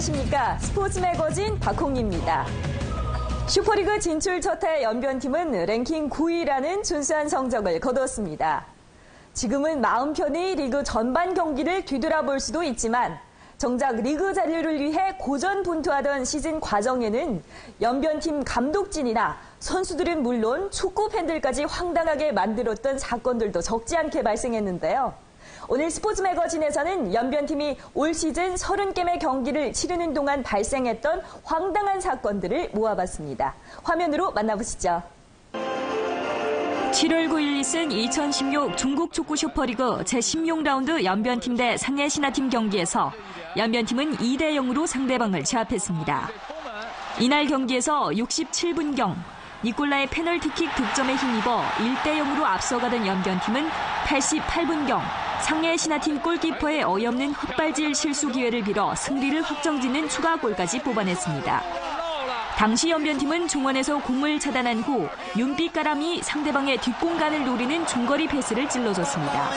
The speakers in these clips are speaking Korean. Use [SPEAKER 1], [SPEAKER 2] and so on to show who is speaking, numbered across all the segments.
[SPEAKER 1] 안녕하십니까. 스포츠 매거진 박홍희입니다. 슈퍼리그 진출 첫해 연변팀은 랭킹 9위라는 준수한 성적을 거뒀습니다. 지금은 마음 편히 리그 전반 경기를 뒤돌아볼 수도 있지만 정작 리그 잔류를 위해 고전분투하던 시즌 과정에는 연변팀 감독진이나 선수들은 물론 축구 팬들까지 황당하게 만들었던 사건들도 적지 않게 발생했는데요. 오늘 스포츠 매거진에서는 연변팀이 올 시즌 30개의 경기를 치르는 동안 발생했던 황당한 사건들을 모아봤습니다. 화면으로 만나보시죠. 7월 9일 있은 2016 중국 축구 슈퍼리그 제16라운드 연변팀 대 상해신화팀 경기에서 연변팀은 2대 0으로 상대방을 제압했습니다. 이날 경기에서 67분경 니콜라의 페널티킥 득점에 힘입어 1대 0으로 앞서가던 연변팀은 88분경 상해신화팀 골키퍼의 어이없는 헛발질 실수 기회를 빌어 승리를 확정짓는 추가골까지 뽑아냈습니다. 당시 연변팀은 중원에서 공을 차단한 후 윤빛가람이 상대방의 뒷공간을 노리는 중거리 패스를 찔러줬습니다.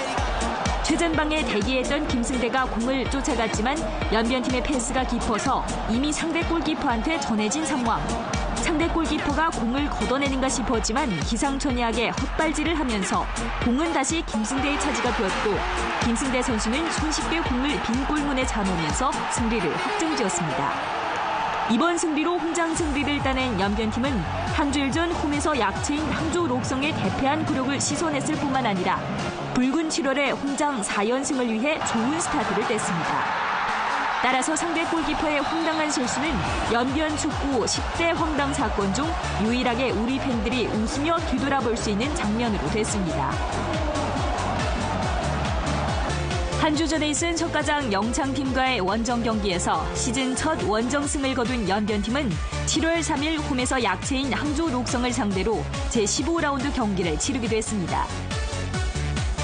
[SPEAKER 1] 최전방에 대기했던 김승대가 공을 쫓아갔지만 연변팀의 패스가 깊어서 이미 상대 골키퍼한테 전해진 상황. 상대 골키퍼가 공을 걷어내는가 싶었지만 기상천외하게 헛발질을 하면서 공은 다시 김승대의 차지가 되었고 김승대 선수는 손쉽게 공을 빈 골문에 차놓으면서 승리를 확정지었습니다. 이번 승리로 홍장 승리를 따낸 연변팀은 한 주일 전 홈에서 약체인 항주 록성의 대패한 굴욕을 씻어냈을 뿐만 아니라 붉은 7월에 홍장 4연승을 위해 좋은 스타트를 뗐습니다. 따라서 상대 골키퍼의 황당한 실수는 연변 축구 10대 황당 사건 중 유일하게 우리 팬들이 웃으며 뒤돌아볼 수 있는 장면으로 됐습니다. 한 주 전에 있은 석가장 영창팀과의 원정 경기에서 시즌 첫 원정승을 거둔 연변팀은 7월 3일 홈에서 약체인 항주 록성을 상대로 제15라운드 경기를 치르기도 했습니다.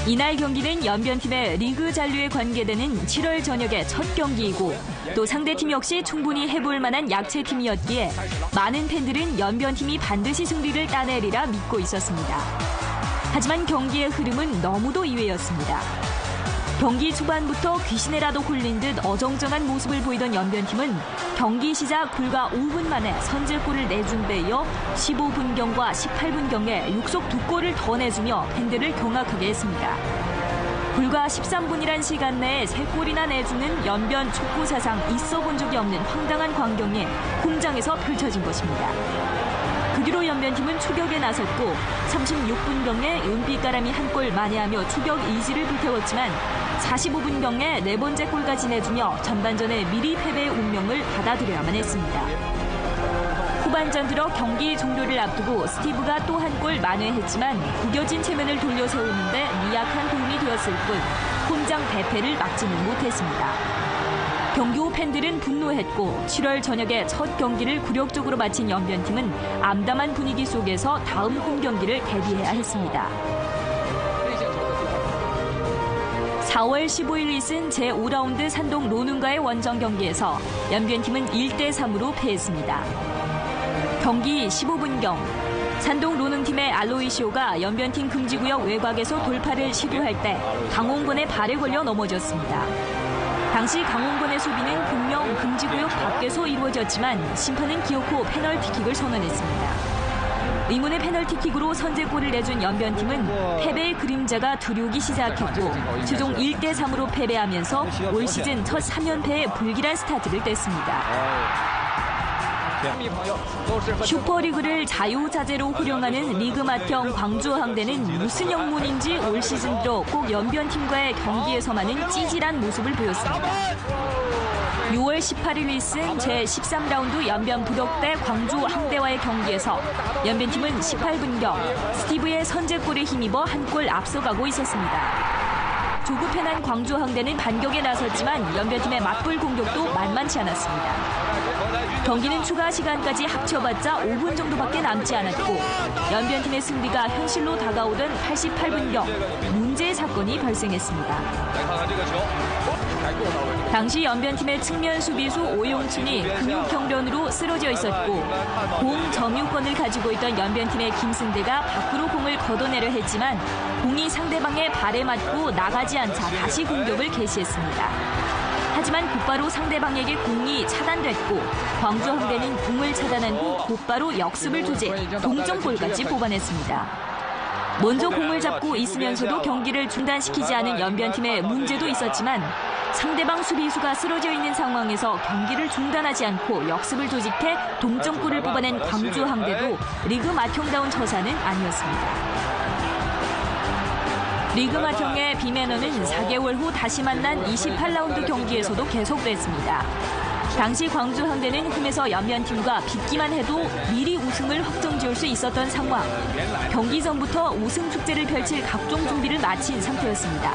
[SPEAKER 1] 이날 경기는 연변팀의 리그 잔류에 관계되는 7월 저녁의 첫 경기이고 또 상대팀 역시 충분히 해볼 만한 약체팀이었기에 많은 팬들은 연변팀이 반드시 승리를 따내리라 믿고 있었습니다. 하지만 경기의 흐름은 너무도 이외였습니다. 경기 초반부터 귀신에라도 홀린 듯 어정쩡한 모습을 보이던 연변팀은 경기 시작 불과 5분 만에 선제골을 내준 데 이어 15분경과 18분경에 육속 2골을 더 내주며 팬들을 경악하게 했습니다. 불과 13분이란 시간 내에 3골이나 내주는 연변 축구 사상 있어 본 적이 없는 황당한 광경이 홈장에서 펼쳐진 것입니다. 그 뒤로 연변팀은 추격에 나섰고 36분경에 윤빛가람이 한 골 만회하며 추격 의지를 불태웠지만 45분경에 4번째 골까지 내주며 전반전에 미리 패배의 운명을 받아들여야만 했습니다. 후반전 들어 경기 종료를 앞두고 스티브가 또 한 골 만회했지만 구겨진 체면을 돌려 세우는데 미약한 도움이 되었을 뿐 홈장 대패를 막지는 못했습니다. 경기 후 팬들은 분노했고 7월 저녁에 첫 경기를 굴욕적으로 마친 연변팀은 암담한 분위기 속에서 다음 홈 경기를 대비해야 했습니다. 4월 15일 있은 제5라운드 산동 로눈과의 원정 경기에서 연변팀은 1대 3으로 패했습니다. 경기 15분경 산동 로눈팀의 알로이시오가 연변팀 금지구역 외곽에서 돌파를 시도할 때 강홍권의 발에 걸려 넘어졌습니다. 당시 강홍권의 수비는 분명 금지구역 밖에서 이루어졌지만 심판은 기어코 페널티킥을 선언했습니다. 의문의 페널티킥으로 선제골을 내준 연변팀은 패배의 그림자가 두려우기 시작했고 최종 1대 3으로 패배하면서 올 시즌 첫 3연패에 불길한 스타트를 뗐습니다. 슈퍼리그를 자유자재로 활용하는 리그맏형 광주항대는 무슨 영문인지 올 시즌 들어 꼭 연변팀과의 경기에서만은 찌질한 모습을 보였습니다. 6월 18일 있은 제13라운드 연변 부덕대 광주항대와의 경기에서 연변팀은 18분경 스티브의 선제골에 힘입어 한 골 앞서가고 있었습니다. 조급해난 광주항대는 반격에 나섰지만 연변팀의 맞불 공격도 만만치 않았습니다. 경기는 추가 시간까지 합쳐봤자 5분 정도밖에 남지 않았고 연변팀의 승리가 현실로 다가오던 88분경 문제의 사건이 발생했습니다. 당시 연변팀의 측면 수비수 오용춘이 근육경련으로 쓰러져 있었고 공 점유권을 가지고 있던 연변팀의 김승대가 밖으로 공을 걷어내려 했지만 공이 상대방의 발에 맞고 나가지 않자 다시 공격을 개시했습니다. 하지만 곧바로 상대방에게 공이 차단됐고 광주 황대는 공을 차단한 후 곧바로 역습을 투제 동점골까지 뽑아냈습니다. 먼저 공을 잡고 있으면서도 경기를 중단시키지 않은 연변팀의 문제도 있었지만 상대방 수비수가 쓰러져 있는 상황에서 경기를 중단하지 않고 역습을 조직해 동점골을 뽑아낸 광주 황대도 리그 맏형다운 처사는 아니었습니다. 리그 맏형의 비매너는 4개월 후 다시 만난 28라운드 경기에서도 계속됐습니다. 당시 광주 황대는 홈에서 연변팀과 빗기만 해도 미리 우승을 확정지을 수 있었던 상황. 경기 전부터 우승 축제를 펼칠 각종 준비를 마친 상태였습니다.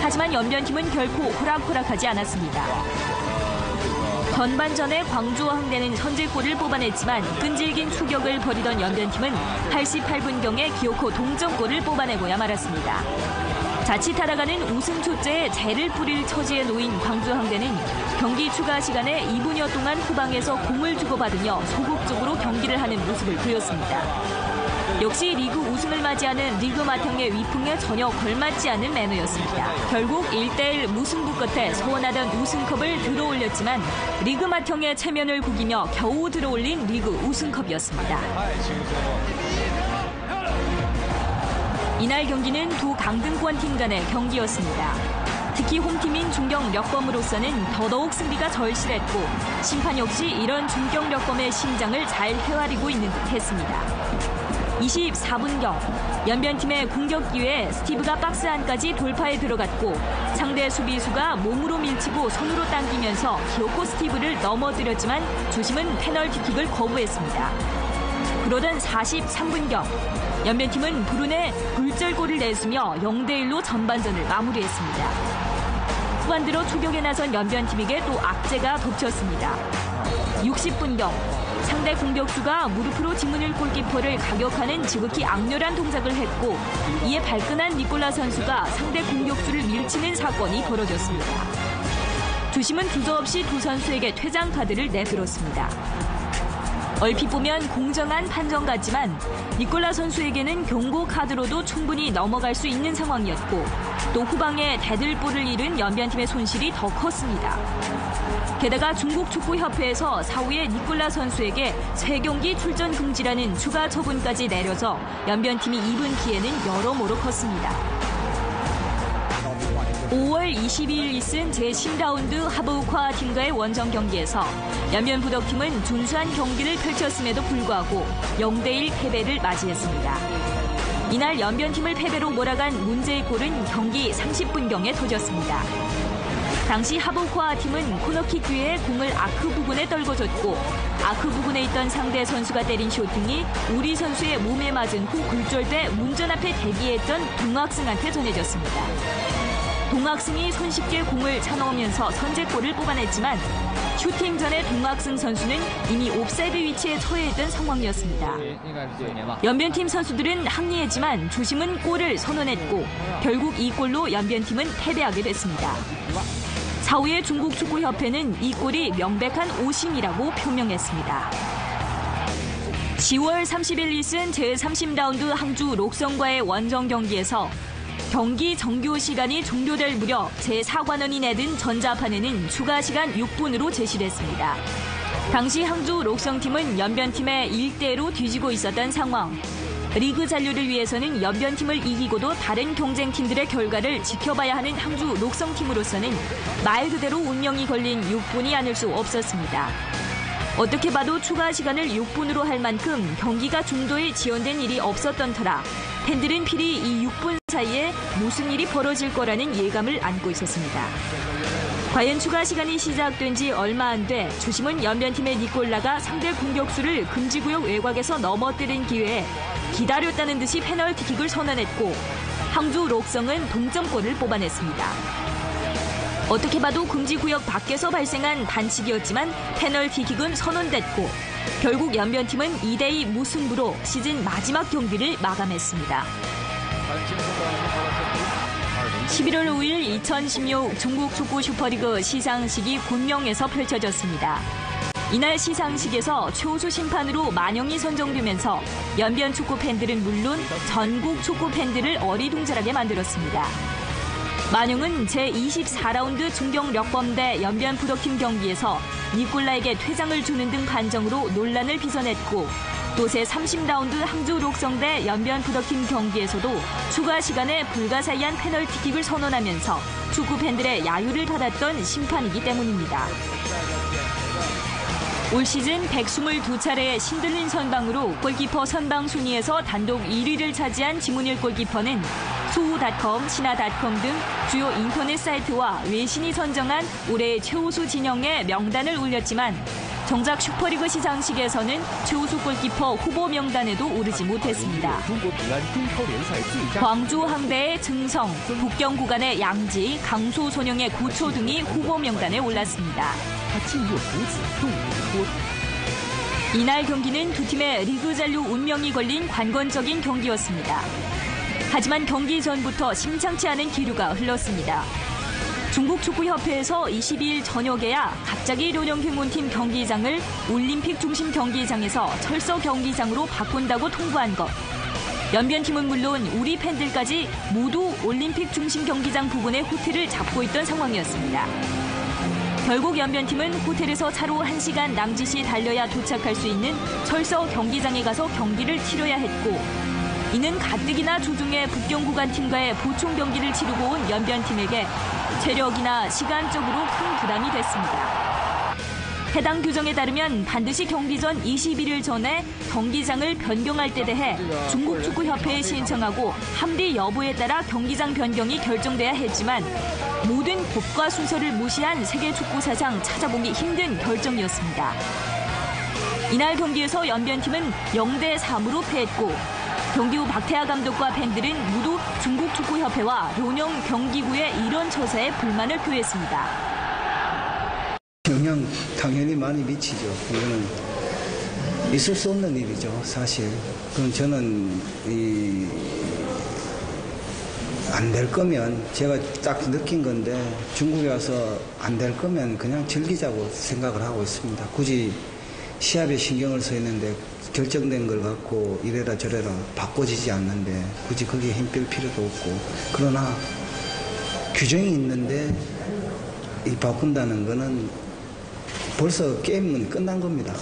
[SPEAKER 1] 하지만 연변팀은 결코 호락호락하지 않았습니다. 전반전에 광주 황대는 선제골을 뽑아냈지만 끈질긴 추격을 벌이던 연변팀은 88분경에 기어코 동점골을 뽑아내고야 말았습니다. 자칫하다가는 우승 축제에 재를 뿌릴 처지에 놓인 광주 황대는 경기 추가 시간에 2분여 동안 후방에서 공을 주고받으며 소극적으로 경기를 하는 모습을 보였습니다. 역시 리그 우승을 맞이하는 리그 맏형의 위풍에 전혀 걸맞지 않은 매너였습니다. 결국 1대1 무승부 끝에 소원하던 우승컵을 들어올렸지만 리그 맏형의 체면을 구기며 겨우 들어올린 리그 우승컵이었습니다. 이날 경기는 두 강등권 팀 간의 경기였습니다. 특히 홈팀인 중경력범으로서는 더더욱 승리가 절실했고 심판 역시 이런 중경력범의 심장을 잘 헤아리고 있는 듯했습니다. 24분경 연변팀의 공격 기회에 스티브가 박스 안까지 돌파에 들어갔고 상대 수비수가 몸으로 밀치고 손으로 당기면서 기어코 스티브를 넘어뜨렸지만 주심은 페널티킥을 거부했습니다. 그러던 43분경 연변팀은 불운의 굴절골을 내주며 0대1로 전반전을 마무리했습니다. 후반 들어 추격에 나선 연변팀에게 또 악재가 덮쳤습니다. 60분경 상대 공격수가 무릎으로 짓무릴 골키퍼를 가격하는 지극히 악렬한 동작을 했고 이에 발끈한 니콜라 선수가 상대 공격수를 밀치는 사건이 벌어졌습니다. 주심은 두서없이 두 선수에게 퇴장 카드를 내들었습니다. 얼핏 보면 공정한 판정 같지만 니콜라 선수에게는 경고 카드로도 충분히 넘어갈 수 있는 상황이었고 또 후방에 대들보를 잃은 연변팀의 손실이 더 컸습니다. 게다가 중국축구협회에서 사후에 니콜라 선수에게 3경기 출전 금지라는 추가 처분까지 내려서 연변팀이 입은 피해는 여러모로 컸습니다. 5월 22일 있은 제10라운드 하버우카 팀과의 원정 경기에서 연변 부덕팀은 준수한 경기를 펼쳤음에도 불구하고 0대1 패배를 맞이했습니다. 이날 연변팀을 패배로 몰아간 문제의 골은 경기 30분경에 터졌습니다. 당시 하버우카 팀은 코너킥 기회에 공을 아크 부근에 떨궈줬고 아크 부근에 있던 상대 선수가 때린 쇼팅이 우리 선수의 몸에 맞은 후 굴절돼 문전 앞에 대기했던 동학승한테 전해졌습니다. 동학승이 손쉽게 공을 차넣으면서 선제골을 뽑아냈지만 슈팅 전에 동학승 선수는 이미 옵사이드 위치에 처해 있던 상황이었습니다. 연변팀 선수들은 항의했지만 주심은 골을 선언했고 결국 이 골로 연변팀은 패배하게 됐습니다. 사후에 중국축구협회는 이 골이 명백한 오심이라고 표명했습니다. 10월 30일 있은 제30라운드 항주 록성과의 원정 경기에서 경기 정규 시간이 종료될 무렵 제4관원이 내든 전자판에는 추가 시간 6분으로 제시됐습니다. 당시 항주 록성팀은 연변팀에 1대1로 뒤지고 있었던 상황. 리그 잔류를 위해서는 연변팀을 이기고도 다른 경쟁팀들의 결과를 지켜봐야 하는 항주 록성팀으로서는 말 그대로 운명이 걸린 6분이 아닐 수 없었습니다. 어떻게 봐도 추가 시간을 6분으로 할 만큼 경기가 중도에 지연된 일이 없었던 터라 팬들은 필히 이 6분 사이에 무슨 일이 벌어질 거라는 예감을 안고 있었습니다. 과연 추가 시간이 시작된 지 얼마 안 돼 주심은 연변팀의 니콜라가 상대 공격수를 금지구역 외곽에서 넘어뜨린 기회에 기다렸다는 듯이 페널티킥을 선언했고 항주 록성은 동점골을 뽑아냈습니다. 어떻게 봐도 금지구역 밖에서 발생한 반칙이었지만 페널티킥은 선언됐고 결국 연변팀은 2대2 무승부로 시즌 마지막 경기를 마감했습니다. 11월 5일 2016 중국 축구 슈퍼리그 시상식이 군명에서 펼쳐졌습니다. 이날 시상식에서 최우수 심판으로 만영이 선정되면서 연변 축구 팬들은 물론 전국 축구 팬들을 어리둥절하게 만들었습니다. 만용은 제24라운드 중경력범대 연변푸덕팀 경기에서 니콜라에게 퇴장을 주는 등 판정으로 논란을 빚어냈고 또 제30라운드 항주 록성대 연변푸덕팀 경기에서도 추가 시간에 불가사의한 페널티킥을 선언하면서 축구 팬들의 야유를 받았던 심판이기 때문입니다. 올 시즌 122차례의 신들린 선방으로 골키퍼 선방 순위에서 단독 1위를 차지한 지문일 골키퍼는 소후닷컴, 신화닷컴 등 주요 인터넷 사이트와 외신이 선정한 올해의 최우수 진영에 명단을 올렸지만 정작 슈퍼리그 시상식에서는 최우수 골키퍼 후보 명단에도 오르지 못했습니다. 광주 항대의 증성, 북경 구간의 양지, 강소 손영의 구초 등이 후보 명단에 올랐습니다. 이날 경기는 두 팀의 리그 잔류 운명이 걸린 관건적인 경기였습니다. 하지만 경기 전부터 심상치 않은 기류가 흘렀습니다. 중국축구협회에서 22일 저녁에야 갑자기 료령행문팀 경기장을 올림픽 중심 경기장에서 철서 경기장으로 바꾼다고 통보한 것. 연변팀은 물론 우리 팬들까지 모두 올림픽 중심 경기장 부근에 호텔을 잡고 있던 상황이었습니다. 결국 연변팀은 호텔에서 차로 1시간 남짓이 달려야 도착할 수 있는 철서 경기장에 가서 경기를 치러야 했고 이는 가뜩이나 조중의 북경 구간 팀과의 보충 경기를 치르고 온 연변팀에게 체력이나 시간적으로 큰 부담이 됐습니다. 해당 규정에 따르면 반드시 경기 전 21일 전에 경기장을 변경할 때 대해 중국축구협회에 신청하고 합리 여부에 따라 경기장 변경이 결정돼야 했지만 모든 법과 순서를 무시한 세계축구 사상 찾아보기 힘든 결정이었습니다. 이날 경기에서 연변팀은 0대3으로 패했고 경기 후 박태하 감독과 팬들은 모두 중국축구협회와 료령 경기구의 이런 처사에 불만을 표했습니다.
[SPEAKER 2] 영향 당연히 많이 미치죠. 이거는 있을 수 없는 일이죠, 사실. 그럼 저는 안 될 거면 제가 딱 느낀 건데 중국에 와서 안 될 거면 그냥 즐기자고 생각을 하고 있습니다. 굳이 시합에 신경을 써 있는데 결정된 걸 갖고 이래라 저래라 바꿔지지 않는데 굳이 거기에 힘 뺄 필요도 없고 그러나 규정이 있는데 이 바꾼다는 거는 벌써 게임은 끝난 겁니다.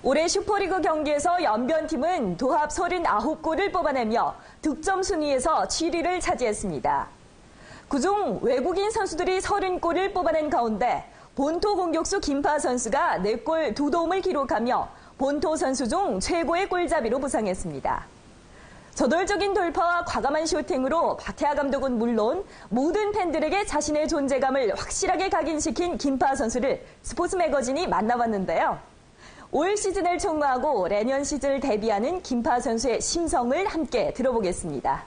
[SPEAKER 1] 올해 슈퍼리그 경기에서 연변팀은 도합 39골을 뽑아내며 득점 순위에서 7위를 차지했습니다. 그중 외국인 선수들이 30골을 뽑아낸 가운데 본토 공격수 김파 선수가 4골 2도움을 기록하며 본토 선수 중 최고의 골잡이로 부상했습니다. 저돌적인 돌파와 과감한 슈팅으로 박태하 감독은 물론 모든 팬들에게 자신의 존재감을 확실하게 각인시킨 김파 선수를 스포츠 매거진이 만나봤는데요. 올 시즌을 총무하고 내년 시즌을 대비하는 김파 선수의 심성을 함께 들어보겠습니다.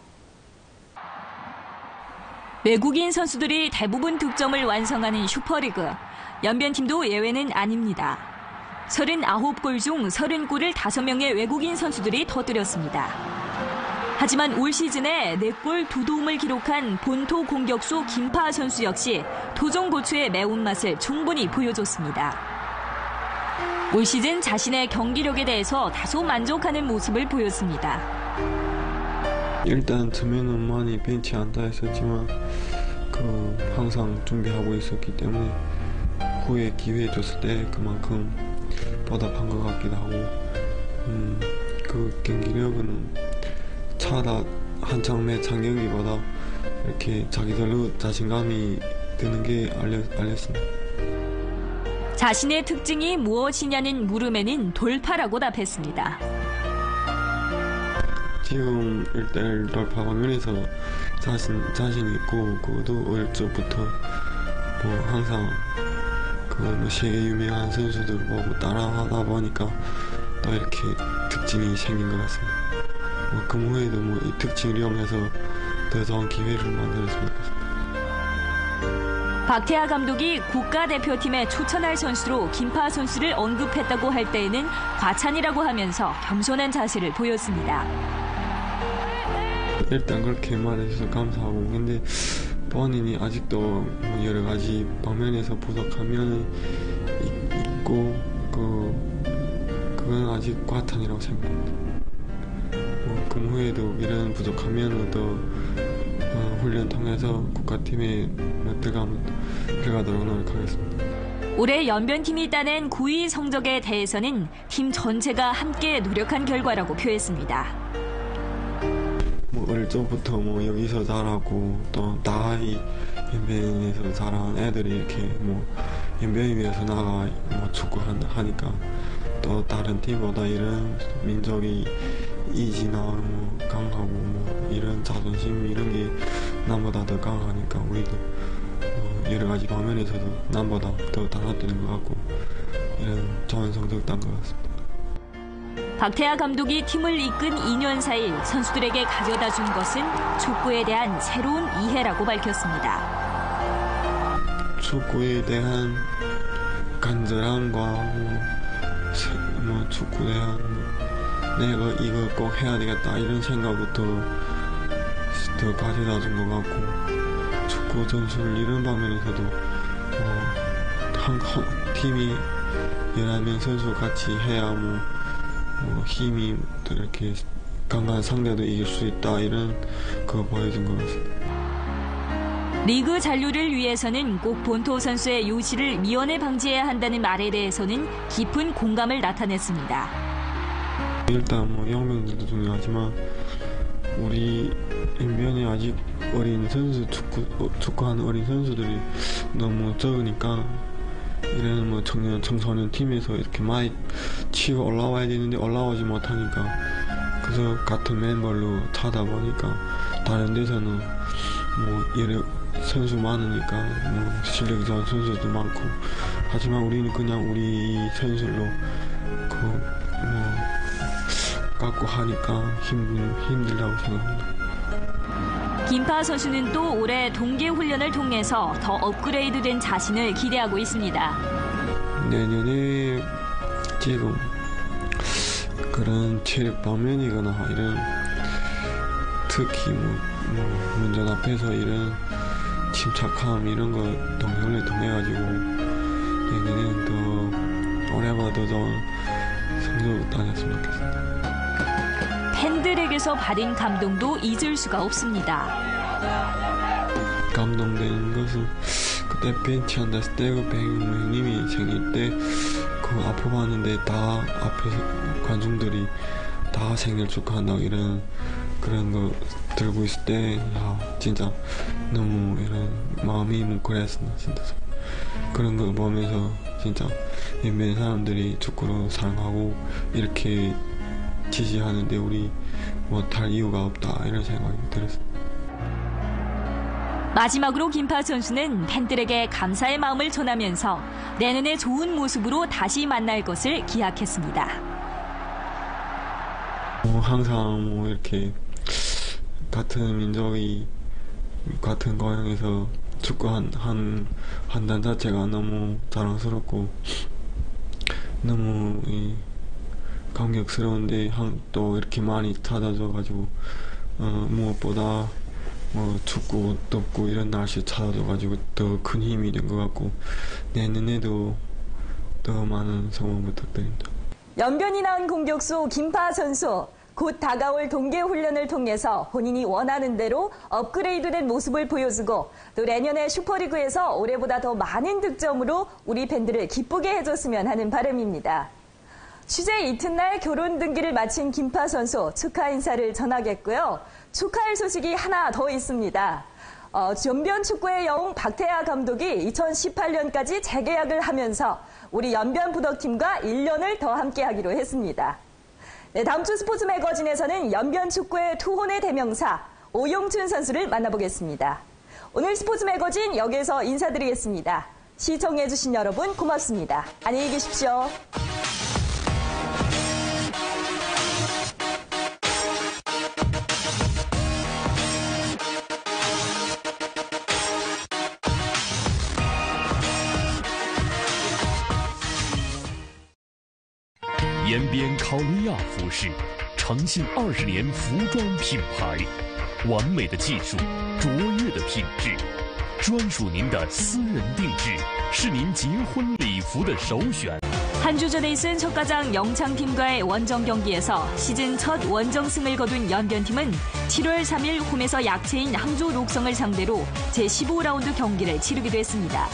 [SPEAKER 1] 외국인 선수들이 대부분 득점을 완성하는 슈퍼리그. 연변팀도 예외는 아닙니다. 39골 중 30골을 5명의 외국인 선수들이 터뜨렸습니다. 하지만 올 시즌에 4골 2도움을 기록한 본토 공격수 김파 선수 역시 토종 고추의 매운맛을 충분히 보여줬습니다. 올 시즌 자신의 경기력에 대해서 다소 만족하는 모습을 보였습니다.
[SPEAKER 3] 일단 처음에는 많이 벤치한다 했었지만 항상 준비하고 있었기 때문에 후에 기회 줬을 때 그만큼 보답한 것 같기도 하고 그 경기력은 한창 매 장경기보다 이렇게 자기들로 자신감이 드는 게 알렸습니다.
[SPEAKER 1] 자신의 특징이 무엇이냐는 물음에는 돌파라고 답했습니다.
[SPEAKER 3] 지금 1대1 돌파 방면에서 자신 있고 그것도 어릴 적부터 항상 세계 유명한 선수들 보고 따라하다 보니까 또 이렇게 특징이 생긴 것 같습니다. 그 후에도 이 특징을 이용해서 더 좋은 기회를 만들었으면 좋겠습니다.
[SPEAKER 1] 박태하 감독이 국가대표팀에 초청할 선수로 김파 선수를 언급했다고 할 때에는 과찬이라고 하면서 겸손한 자세를 보였습니다.
[SPEAKER 3] 일단 그렇게 말해줘서 감사하고 근데 본인이 아직도 여러 가지 방면에서 부족한 면이 있고 그건 아직 과탄이라고 생각합니다. 그 후에도 이런 부족한 면을 더 훈련 통해서 국가팀에 들어가도록 노력하겠습니다.
[SPEAKER 1] 올해 연변팀이 따낸 9위 성적에 대해서는 팀 전체가 함께 노력한 결과라고 표했습니다.
[SPEAKER 3] 어릴 적부터 여기서 자라고 또 나이 연변에서 자란 애들이 이렇게 연변 위에서 나가 축구 하니까 또 다른 팀보다 이런 민족이 이지나 강하고 이런 자존심 이런 게 남보다 더 강하니까 우리도 여러 가지 방면에서도 남보다 더 달라지는 것 같고 이런 좋은 성적 딴 것 같습니다.
[SPEAKER 1] 박태하 감독이 팀을 이끈 2년 사이 선수들에게 가져다 준 것은 축구에 대한 새로운 이해라고 밝혔습니다.
[SPEAKER 3] 축구에 대한 간절함과 축구에 대한 내가 이거 꼭 해야 되겠다 이런 생각부터 더 가져다 준 것 같고 축구 전술 이런 방면에서도 한 팀이 11명 선수 같이 해야 힘이 이렇게 강한 상대도 이길 수 있다 이런 거 보여준 것 같습니다.
[SPEAKER 1] 리그 잔류를 위해서는 꼭 본토 선수의 요시를 미연에 방지해야 한다는 말에 대해서는 깊은 공감을 나타냈습니다.
[SPEAKER 3] 일단 영명들도 중요하지만 우리 인변에 아직 어린 선수 축구하는 어린 선수들이 너무 적으니까 이런 청소년 팀에서 이렇게 많이 치고 올라와야 되는데 올라오지 못하니까 그래서 같은 멤버로 차다 보니까 다른 데서는 여러 선수 많으니까 실력이 좋은 선수도 많고 하지만 우리는 그냥 우리 선수로 갖고 하니까 힘들다고 생각합니다.
[SPEAKER 1] 김파 선수는 또 올해 동계 훈련을 통해서 더 업그레이드된 자신을 기대하고 있습니다.
[SPEAKER 3] 내년에 지금 그런 체력 방면이거나 이런 특히 운전 앞에서 이런 침착함 이런 거 동영을 통해 가지고 내년에는 더 올해보다 더 좋은 성적 따냈으면 좋겠습니다.
[SPEAKER 1] 팬들에게서 받은 감동도 잊을 수가 없습니다.
[SPEAKER 3] 감동되는 것은 그때 벤치 앉았을 때 그 백명님이 생일 때 그 앞에 봤는데 다 앞에 관중들이 다 생일 축하한다고 이런 그런 거 들고 있을 때 진짜 너무 이런 마음이 뭉클했습니다. 진짜 그런 거 보면서 진짜 연변 사람들이 축구를 사랑하고 이렇게 지지하는데 우리 못할 이유가 없다 이런 생각이 들었습니다.
[SPEAKER 1] 마지막으로 김파 선수는 팬들에게 감사의 마음을 전하면서 내년에 좋은 모습으로 다시 만날 것을 기약했습니다.
[SPEAKER 3] 항상 이렇게 같은 민족이 같은 고향에서 축구한다는 자체가 너무 자랑스럽고 너무 감격스러운데 또 이렇게 많이 찾아줘가지고 무엇보다 춥고 덥고 이런 날씨 찾아줘가지고 더 큰 힘이 된 것 같고 내년에도 더 많은 성원 부탁드립니다.
[SPEAKER 1] 연변이 낳은 공격수 김파 선수. 곧 다가올 동계 훈련을 통해서 본인이 원하는 대로 업그레이드된 모습을 보여주고 또 내년에 슈퍼리그에서 올해보다 더 많은 득점으로 우리 팬들을 기쁘게 해줬으면 하는 바람입니다. 취재 이튿날 결혼 등기를 마친 김파 선수 축하 인사를 전하겠고요. 축하할 소식이 하나 더 있습니다. 연변 축구의 영웅 박태하 감독이 2018년까지 재계약을 하면서 우리 연변 부덕팀과 1년을 더 함께하기로 했습니다. 네, 다음 주 스포츠 매거진에서는 연변 축구의 투혼의 대명사 오용춘 선수를 만나보겠습니다. 오늘 스포츠 매거진 여기에서 인사드리겠습니다. 시청해주신 여러분 고맙습니다. 안녕히 계십시오.
[SPEAKER 4] 延边考尼亚服饰，诚信20年服装品牌，完美的技术，卓越的品质，专属您的私人定制，是您结婚礼服的首选。
[SPEAKER 1] 한 주 전에 있은 척가장 영창팀과의 원정 경기에서 시즌 첫 원정승을 거둔 연변팀은 7월 3일 홈에서 약체인 항주 록성을 상대로 제15라운드 경기를 치르기도 했습니다.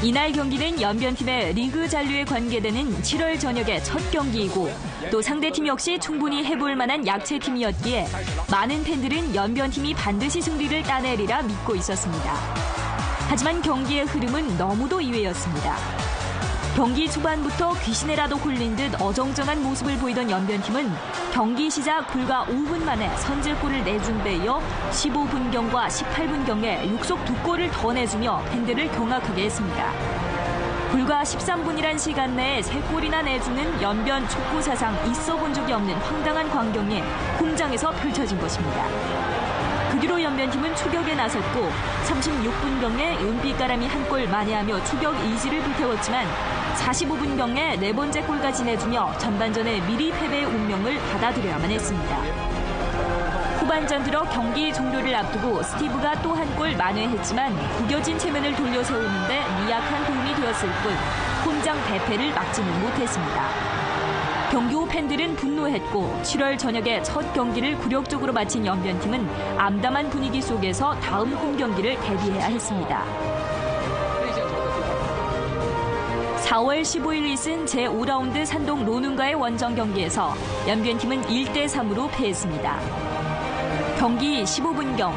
[SPEAKER 1] 이날 경기는 연변팀의 리그 잔류에 관계되는 7월 저녁의 첫 경기이고 또 상대팀 역시 충분히 해볼 만한 약체팀이었기에 많은 팬들은 연변팀이 반드시 승리를 따내리라 믿고 있었습니다. 하지만 경기의 흐름은 너무도 이외였습니다. 경기 초반부터 귀신에라도 홀린 듯 어정쩡한 모습을 보이던 연변팀은 경기 시작 불과 5분 만에 선제골을 내준 데 이어 15분경과 18분경에 육속 2골을 더 내주며 팬들을 경악하게 했습니다. 불과 13분이란 시간 내에 3골이나 내주는 연변 축구 사상 있어본 적이 없는 황당한 광경이 홈장에서 펼쳐진 것입니다. 그 뒤로 연변팀은 추격에 나섰고 36분경에 은빛가람이 한 골 만회하며 추격 의지를 불태웠지만 45분경에 4번째 골까지 내주며 전반전에 미리 패배의 운명을 받아들여야만 했습니다. 후반전 들어 경기 종료를 앞두고 스티브가 또 한 골 만회했지만 구겨진 체면을 돌려 세우는데 미약한 도움이 되었을 뿐 홈장 대패를 막지는 못했습니다. 경기 후 팬들은 분노했고 7월 저녁에 첫 경기를 굴욕적으로 마친 연변팀은 암담한 분위기 속에서 다음 홈 경기를 대비해야 했습니다. 4월 15일 있은 제5라운드 산동 로눈과의 원정 경기에서 연변팀은 1대3으로 패했습니다. 경기 15분경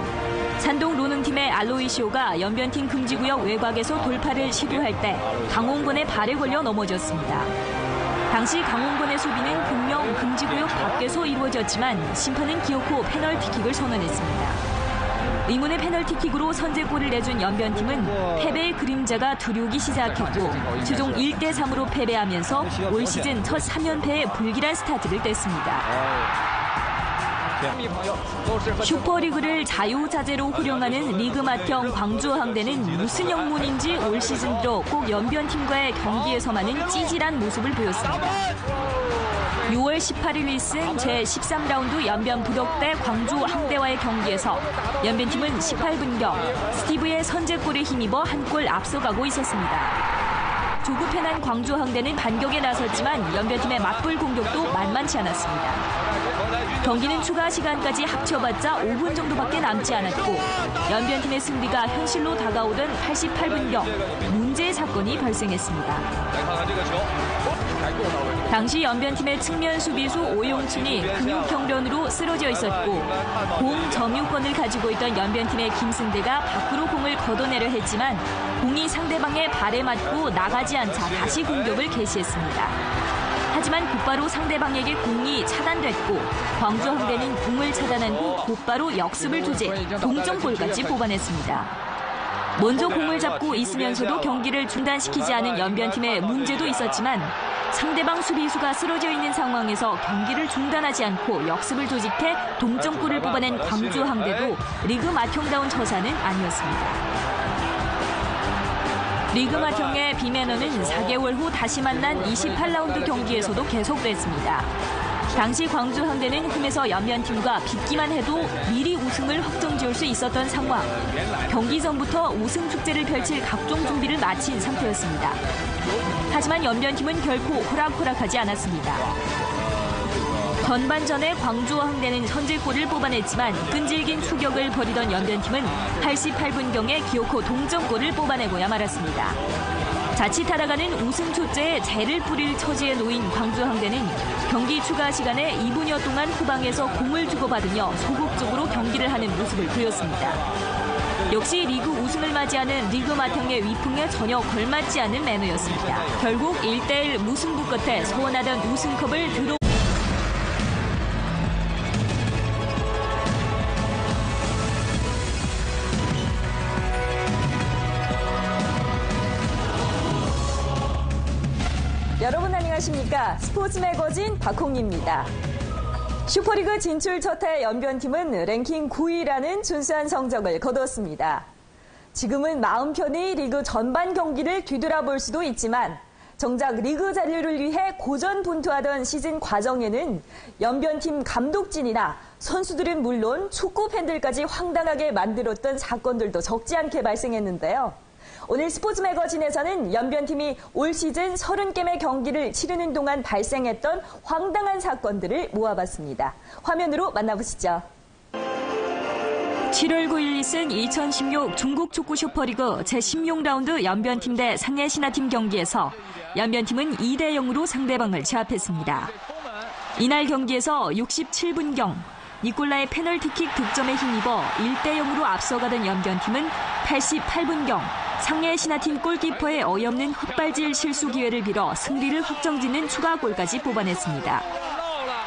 [SPEAKER 1] 산동 로눈팀의 알로이시오가 연변팀 금지구역 외곽에서 돌파를 시도할 때 강홍권의 발에 걸려 넘어졌습니다. 당시 강홍권의 수비는 분명 금지구역 밖에서 이루어졌지만 심판은 기어코 페널티킥을 선언했습니다. 의문의 페널티킥으로 선제골을 내준 연변팀은 패배의 그림자가 두려우기 시작했고 최종 1대3으로 패배하면서 올 시즌 첫 3연패에 불길한 스타트를 뗐습니다. 슈퍼리그를 자유자재로 활용하는 리그맏형 광주항대는 무슨 영문인지 올 시즌 들어 꼭 연변팀과의 경기에서만은 찌질한 모습을 보였습니다. 6월 18일 있은 제13라운드 연변 부덕대 광주항대와의 경기에서 연변팀은 18분경 스티브의 선제골에 힘입어 한 골 앞서가고 있었습니다. 조급해난 광주항대는 반격에 나섰지만 연변팀의 맞불 공격도 만만치 않았습니다. 경기는 추가 시간까지 합쳐봤자 5분 정도밖에 남지 않았고 연변팀의 승리가 현실로 다가오던 88분경 문제의 사건이 발생했습니다. 당시 연변팀의 측면 수비수 오용춘이 근육경련으로 쓰러져 있었고 공 점유권을 가지고 있던 연변팀의 김승대가 밖으로 공을 걷어내려 했지만 공이 상대방의 발에 맞고 나가지 않자 다시 공격을 개시했습니다. 하지만 곧바로 상대방에게 공이 차단됐고 광주항대는 공을 차단한 후 곧바로 역습을 투제 동점골까지 뽑아냈습니다. 먼저 공을 잡고 있으면서도 경기를 중단시키지 않은 연변팀의 문제도 있었지만 상대방 수비수가 쓰러져 있는 상황에서 경기를 중단하지 않고 역습을 조직해 동점골을 뽑아낸 광주항대도 리그 맏형다운 처사는 아니었습니다. 리그 맏형의 비매너는 4개월 후 다시 만난 28라운드 경기에서도 계속됐습니다. 당시 광주항대는 홈에서 연변팀과 빗기만 해도 미리 우승을 확정지을 수 있었던 상황. 경기 전부터 우승 축제를 펼칠 각종 준비를 마친 상태였습니다. 하지만 연변팀은 결코 호락호락하지 않았습니다. 전반전에 광주항대는 선제골을 뽑아냈지만 끈질긴 추격을 벌이던 연변팀은 88분경에 기어코 동점골을 뽑아내고야 말았습니다. 자칫하다가는 우승 축제에 재를 뿌릴 처지에 놓인 광주항대는 경기 추가 시간에 2분여 동안 후방에서 공을 주고받으며 소극적으로 경기를 하는 모습을 보였습니다. 역시 리그 우승을 맞이하는 리그 맏형의 위풍에 전혀 걸맞지 않은 매너였습니다. 결국 1대1 무승부 끝에 소원하던 우승컵을 들어
[SPEAKER 5] 여러분 안녕하십니까? 스포츠 매거진 박홍희입니다. 슈퍼리그 진출 첫해 연변팀은 랭킹 9위라는 준수한 성적을 거뒀습니다. 지금은 마음 편히 리그 전반 경기를 뒤돌아볼 수도 있지만 정작 리그 잔류를 위해 고전분투하던 시즌 과정에는 연변팀 감독진이나 선수들은 물론 축구 팬들까지 황당하게 만들었던 사건들도 적지 않게 발생했는데요. 오늘 스포츠 매거진에서는 연변팀이 올 시즌 30개의 경기를 치르는 동안 발생했던 황당한 사건들을 모아봤습니다. 화면으로 만나보시죠.
[SPEAKER 1] 7월 9일 있은 2016 중국 축구 슈퍼리그 제16라운드 연변팀 대 상해신화팀 경기에서 연변팀은 2대 0으로 상대방을 제압했습니다. 이날 경기에서 67분경 니콜라의 페널티킥 득점에 힘입어 1대 0으로 앞서가던 연변팀은 88분경 상해신화팀 골키퍼의 어이없는 헛발질 실수 기회를 빌어 승리를 확정짓는 추가골까지 뽑아냈습니다.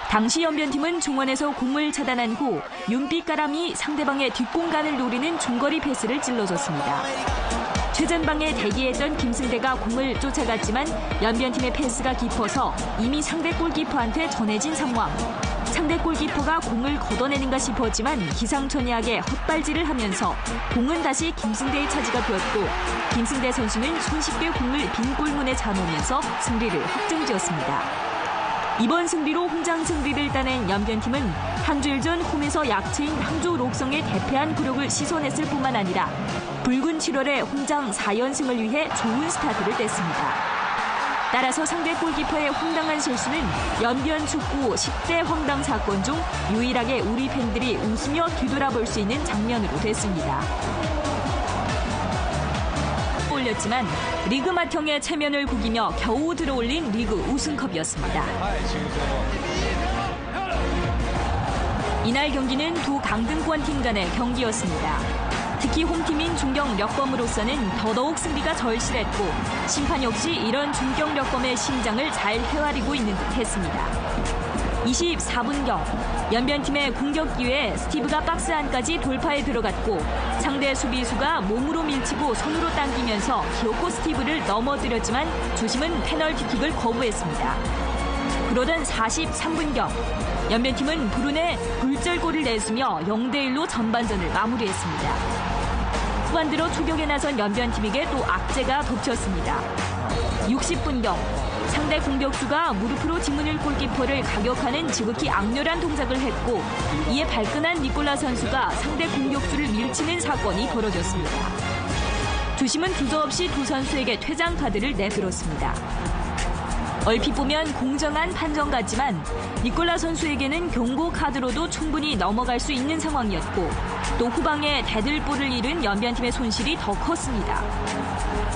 [SPEAKER 1] 당시 연변팀은 중원에서 공을 차단한 후 윤빛가람이 상대방의 뒷공간을 노리는 중거리 패스를 찔러줬습니다. 최전방에 대기했던 김승대가 공을 쫓아갔지만 연변팀의 패스가 깊어서 이미 상대 골키퍼한테 전해진 상황. 상대 골키퍼가 공을 걷어내는가 싶었지만 기상천외하게 헛발질을 하면서 공은 다시 김승대의 차지가 되었고 김승대 선수는 손쉽게 공을 빈 골문에 차놓으면서 승리를 확정지었습니다. 이번 승리로 혼장 승리를 따낸 연변팀은 한 주일 전 홈에서 약체인 항주 록성의 대패한 굴욕을 씻어냈을 뿐만 아니라 붉은 7월의 혼장 4연승을 위해 좋은 스타트를 뗐습니다. 따라서 상대 골키퍼의 황당한 실수는 연변 축구 10대 황당 사건 중 유일하게 우리 팬들이 웃으며 뒤돌아볼 수 있는 장면으로 됐습니다. 올렸지만 리그 맏형의 체면을 구기며 겨우 들어올린 리그 우승컵이었습니다. 이날 경기는 두 강등권 팀 간의 경기였습니다. 특히 홈팀인 중경력검으로서는 더더욱 승리가 절실했고 심판 역시 이런 중경력검의 심장을 잘 헤아리고 있는 듯 했습니다. 24분경 연변팀의 공격 기회에 스티브가 박스 안까지 돌파에 들어갔고 상대 수비수가 몸으로 밀치고 손으로 당기면서 기어코 스티브를 넘어뜨렸지만 주심은 페널티킥을 거부했습니다. 그러던 43분경 연변팀은 브룬의 굴절골을 내주며 0대1로 전반전을 마무리했습니다. 후반 들어 추격에 나선 연변팀에게 또 악재가 덮쳤습니다. 60분경 상대 공격수가 무릎으로 짓무릴 골키퍼를 가격하는 지극히 악렬한 동작을 했고 이에 발끈한 니콜라 선수가 상대 공격수를 밀치는 사건이 벌어졌습니다. 주심은 두서없이 두 선수에게 퇴장 카드를 내들었습니다. 얼핏 보면 공정한 판정 같지만 니콜라 선수에게는 경고 카드로도 충분히 넘어갈 수 있는 상황이었고 또 후방에 대들보를 잃은 연변팀의 손실이 더 컸습니다.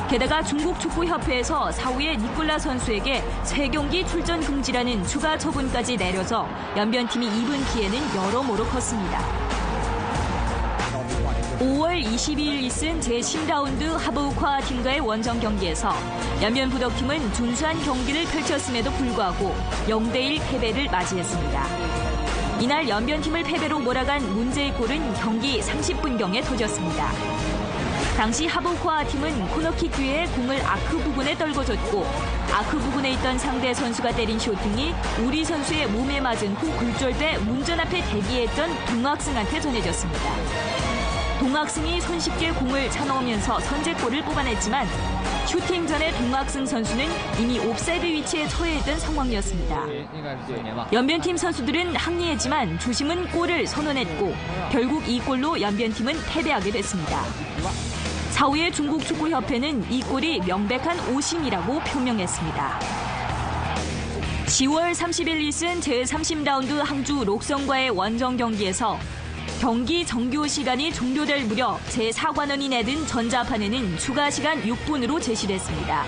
[SPEAKER 1] 게다가 중국 축구협회에서 사후에 니콜라 선수에게 3경기 출전 금지라는 추가 처분까지 내려져 연변팀이 입은 피해는 여러모로 컸습니다. 5월 22일 있은 제10라운드 하버우카 팀과의 원정 경기에서 연변 부덕팀은 준수한 경기를 펼쳤음에도 불구하고 0대1 패배를 맞이했습니다. 이날 연변팀을 패배로 몰아간 문제의 골은 경기 30분경에 터졌습니다. 당시 하버우카 팀은 코너킥 기회에 공을 아크 부근에 떨궈줬고 아크 부근에 있던 상대 선수가 때린 슈팅이 우리 선수의 몸에 맞은 후 굴절돼 문전 앞에 대기했던 동학승한테 전해졌습니다. 동학승이 손쉽게 공을 차넣으면서 선제골을 뽑아냈지만 슈팅 전에 동학승 선수는 이미 옵사이드 위치에 처해 있던 상황이었습니다. 연변팀 선수들은 항의했지만 주심은 골을 선언했고 결국 이 골로 연변팀은 패배하게 됐습니다. 사후에 중국 축구협회는 이 골이 명백한 오심이라고 표명했습니다. 10월 30일 있은 제30라운드 항주 록성과의 원정 경기에서 경기 정규 시간이 종료될 무렵 제4관원이 내든 전자판에는 추가 시간 6분으로 제시됐습니다.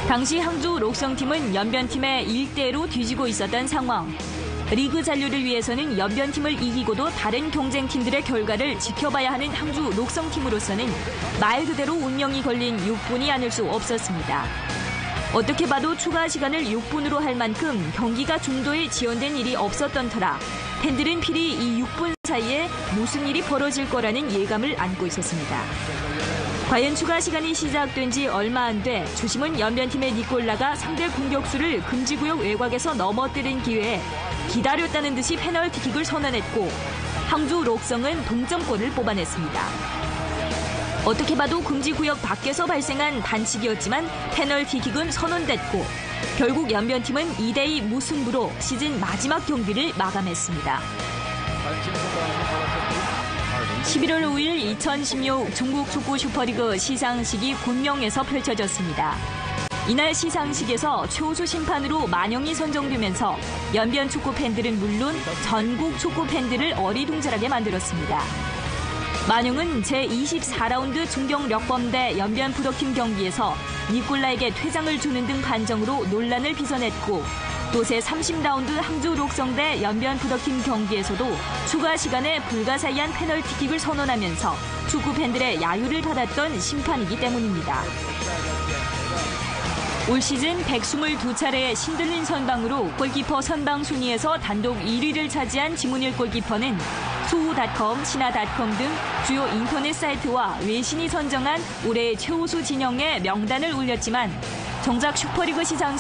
[SPEAKER 1] 당시 항주 록성팀은 연변팀에 1대1로 뒤지고 있었던 상황. 리그 잔류를 위해서는 연변팀을 이기고도 다른 경쟁팀들의 결과를 지켜봐야 하는 항주 록성팀으로서는 말 그대로 운명이 걸린 6분이 아닐 수 없었습니다. 어떻게 봐도 추가 시간을 6분으로 할 만큼 경기가 중도에 지연된 일이 없었던 터라 팬들은 필히 이 6분 사이에 무슨 일이 벌어질 거라는 예감을 안고 있었습니다. 과연 추가 시간이 시작된 지 얼마 안 돼 주심은 연변팀의 니콜라가 상대 공격수를 금지구역 외곽에서 넘어뜨린 기회에 기다렸다는 듯이 페널티킥을 선언했고 항주 록성은 동점골을 뽑아냈습니다. 어떻게 봐도 금지구역 밖에서 발생한 반칙이었지만 페널티킥은 선언됐고 결국 연변팀은 2대2 무승부로 시즌 마지막 경기를 마감했습니다. 11월 5일 2016 중국 축구 슈퍼리그 시상식이 곤명에서 펼쳐졌습니다. 이날 시상식에서 최우수 심판으로 만영이 선정되면서 연변 축구 팬들은 물론 전국 축구 팬들을 어리둥절하게 만들었습니다. 만영은 제24라운드 중경력범대 연변 푸덕팀 경기에서 니콜라에게 퇴장을 주는 등 판정으로 논란을 빚어냈고 또 제30라운드 항주 록성대 연변 푸덕팀 경기에서도 추가 시간에 불가사의한 페널티킥을 선언하면서 축구 팬들의 야유를 받았던 심판이기 때문입니다. 올 시즌 122차례의 신들린 선방으로 골키퍼 선방 순위에서 단독 1위를 차지한 지문일 골키퍼는 소후닷컴, 신화닷컴 등 주요 인터넷 사이트와 외신이 선정한 올해의 최우수 진영에 명단을 올렸지만 정작 슈퍼리그 시상